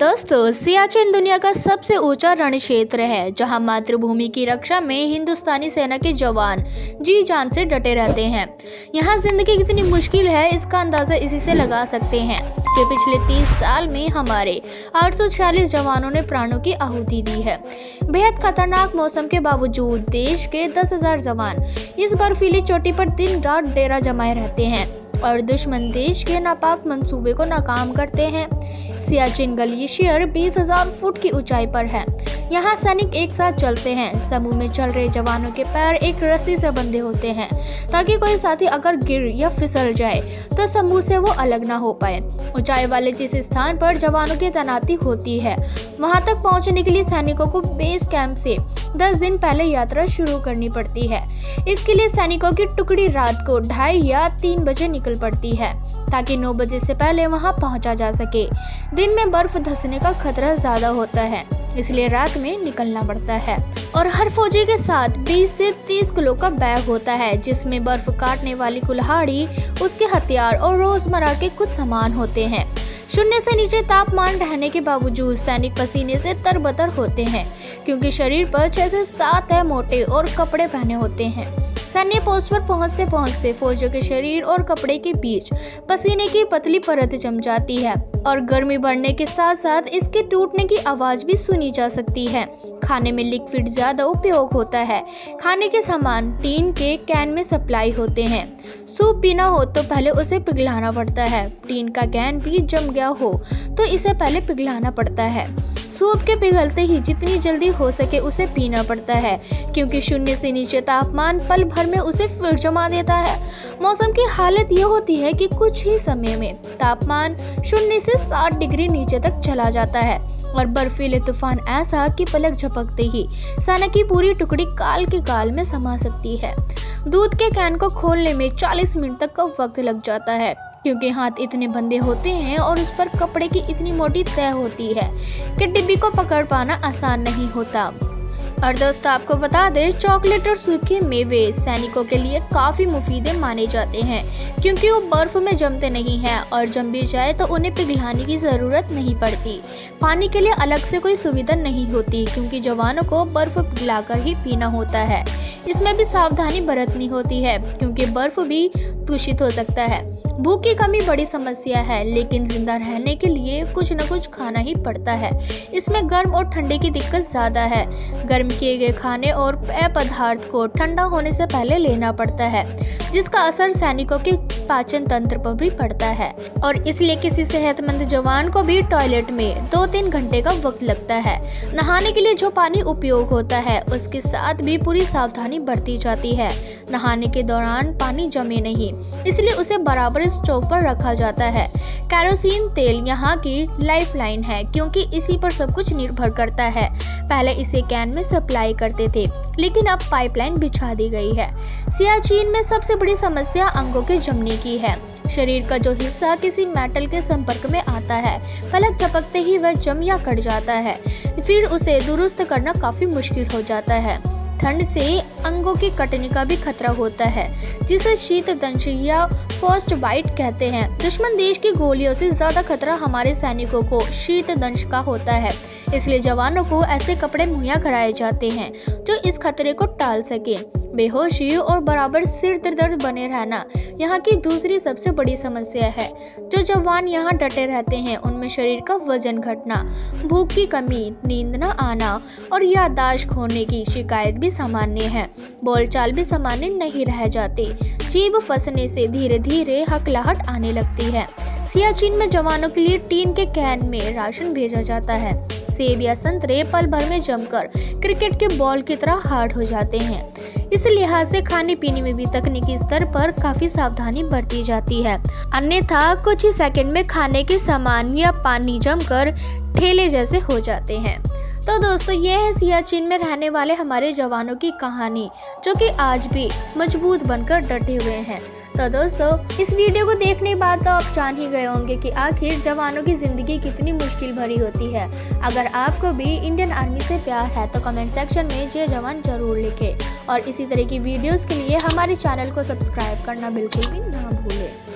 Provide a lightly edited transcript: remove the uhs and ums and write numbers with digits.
दोस्तों, सियाचिन दुनिया का सबसे ऊंचा रण क्षेत्र है जहां मातृभूमि की रक्षा में हिंदुस्तानी सेना के जवान जी जान से डटे रहते हैं। यहां जिंदगी कितनी मुश्किल है इसका अंदाजा इसी से लगा सकते हैं कि पिछले 30 साल में हमारे 846 जवानों ने प्राणों की आहुति दी है। बेहद खतरनाक मौसम के बावजूद देश के 10,000 जवान इस बर्फीली चोटी पर दिन रात डेरा जमाए रहते हैं और दुश्मन देश के नापाक मंसूबे को नाकाम करते हैं। सियाचिन ग्लेशियर 20,000 फुट की ऊंचाई पर है। यहाँ सैनिक एक साथ चलते हैं। समूह में चल रहे जवानों के पैर एक रस्सी से बंधे होते हैं ताकि कोई साथी अगर गिर या फिसल जाए तो समूह से वो अलग ना हो पाए। ऊंचाई वाले जिस स्थान पर जवानों की तैनाती होती है वहां तक पहुंचने के लिए सैनिकों को बेस कैंप से 10 दिन पहले यात्रा शुरू करनी पड़ती है। इसके लिए सैनिकों की टुकड़ी रात को 2:30 या 3 बजे निकल पड़ती है ताकि 9 बजे से पहले वहां पहुंचा जा सके। दिन में बर्फ धंसने का खतरा ज्यादा होता है, इसलिए रात में निकलना पड़ता है। और हर फौजी के साथ 20 से 30 किलो का बैग होता है जिसमें बर्फ काटने वाली कुल्हाड़ी, उसके हथियार और रोजमर्रा के कुछ सामान होते हैं। शून्य से नीचे तापमान रहने के बावजूद सैनिक पसीने से तरबतर होते हैं क्योंकि शरीर पर 6 से 7 तह मोटे और कपड़े पहने होते हैं। सैन्य पोस्ट पर पहुंचते पहुंचते फौजियों के शरीर और कपड़े के बीच पसीने की पतली परत जम जाती है और गर्मी बढ़ने के साथ साथ इसके टूटने की आवाज भी सुनी जा सकती है। खाने में लिक्विड ज्यादा उपयोग होता है। खाने के सामान टीन के कैन में सप्लाई होते हैं। सूप पीना हो तो पहले उसे पिघलाना पड़ता है। टीन का कैन भी जम गया हो तो इसे पहले पिघलाना पड़ता है। सूप के पिघलते ही जितनी जल्दी हो सके उसे पीना पड़ता है क्योंकि शून्य से नीचे तापमान पल भर में उसे फिर जमा देता है। मौसम की हालत यह होती है कि कुछ ही समय में तापमान 0 से 60 डिग्री नीचे तक चला जाता है और बर्फीले तूफान ऐसा कि पलक झपकते ही सेना की पूरी टुकड़ी काल के काल में समा सकती है। दूध के कैन को खोलने में 40 मिनट तक का वक्त लग जाता है क्योंकि हाथ इतने बंधे होते हैं और उस पर कपड़े की इतनी मोटी तह होती है कि डिब्बी को पकड़ पाना आसान नहीं होता। और दोस्तों, आपको बता दें, चॉकलेट और सूखे मेवे सैनिकों के लिए काफी मुफीद माने जाते हैं क्योंकि वो बर्फ में जमते नहीं हैं और जम भी जाए तो उन्हें पिघलाने की जरूरत नहीं पड़ती। पानी के लिए अलग से कोई सुविधा नहीं होती क्योंकि जवानों को बर्फ पिघलाकर ही पीना होता है। इसमें भी सावधानी बरतनी होती है क्योंकि बर्फ भी दूषित हो सकता है। भूख की कमी बड़ी समस्या है लेकिन जिंदा रहने के लिए कुछ न कुछ खाना ही पड़ता है। इसमें गर्म और ठंडे की दिक्कत ज्यादा है। गर्म किए गए खाने और पेय पदार्थ को ठंडा होने से पहले लेना पड़ता है जिसका असर सैनिकों के पाचन तंत्र पर भी पड़ता है और इसलिए किसी सेहतमंद जवान को भी टॉयलेट में 2-3 घंटे का वक्त लगता है। नहाने के लिए जो पानी उपयोग होता है उसके साथ भी पूरी सावधानी बरती जाती है। नहाने के दौरान पानी जमे नहीं, इसलिए उसे बराबर स्टोव पर रखा जाता है। केरोसिन तेल यहाँ की लाइफलाइन है क्योंकि इसी पर सब कुछ निर्भर करता है। पहले इसे कैन में सप्लाई करते थे लेकिन अब पाइपलाइन बिछा दी गई है। सियाचिन में सबसे बड़ी समस्या अंगों के जमने की है। शरीर का जो हिस्सा किसी मेटल के संपर्क में आता है पलक झपकते ही वह जम या कट जाता है, फिर उसे दुरुस्त करना काफी मुश्किल हो जाता है। ठंड से अंगों के कटने का भी खतरा होता है जिसे शीत दंश या फर्स्ट बाइट कहते हैं। दुश्मन देश की गोलियों से ज्यादा खतरा हमारे सैनिकों को शीत दंश का होता है, इसलिए जवानों को ऐसे कपड़े मुहैया कराए जाते हैं जो इस खतरे को टाल सके। बेहोशी और बराबर सिर दर्द बने रहना यहाँ की दूसरी सबसे बड़ी समस्या है। जो जवान यहाँ डटे रहते हैं उनमें शरीर का वजन घटना, भूख की कमी, नींद न आना और याददाश्त खोने की शिकायत भी सामान्य है। बोलचाल भी सामान्य नहीं रह जाती। जीभ फंसने से धीरे धीरे हकलाहट आने लगती है। सियाचिन में जवानों के लिए टीन के कैन में राशन भेजा जाता है। सेब या संतरे पल भर में जमकर क्रिकेट के बॉल की तरह हार्ड हो जाते हैं। इस लिहाज से खाने पीने में भी तकनीकी स्तर पर काफी सावधानी बरती जाती है, अन्यथा कुछ ही सेकंड में खाने के सामान या पानी जमकर ठेले जैसे हो जाते हैं। तो दोस्तों, ये है सियाचिन में रहने वाले हमारे जवानों की कहानी जो कि आज भी मजबूत बनकर डटे हुए हैं। तो दोस्तों, इस वीडियो को देखने के बाद तो आप जान ही गए होंगे कि आखिर जवानों की जिंदगी कितनी मुश्किल भरी होती है। अगर आपको भी इंडियन आर्मी से प्यार है तो कमेंट सेक्शन में जय जवान जरूर लिखें और इसी तरह की वीडियोस के लिए हमारे चैनल को सब्सक्राइब करना बिल्कुल भी ना भूलें।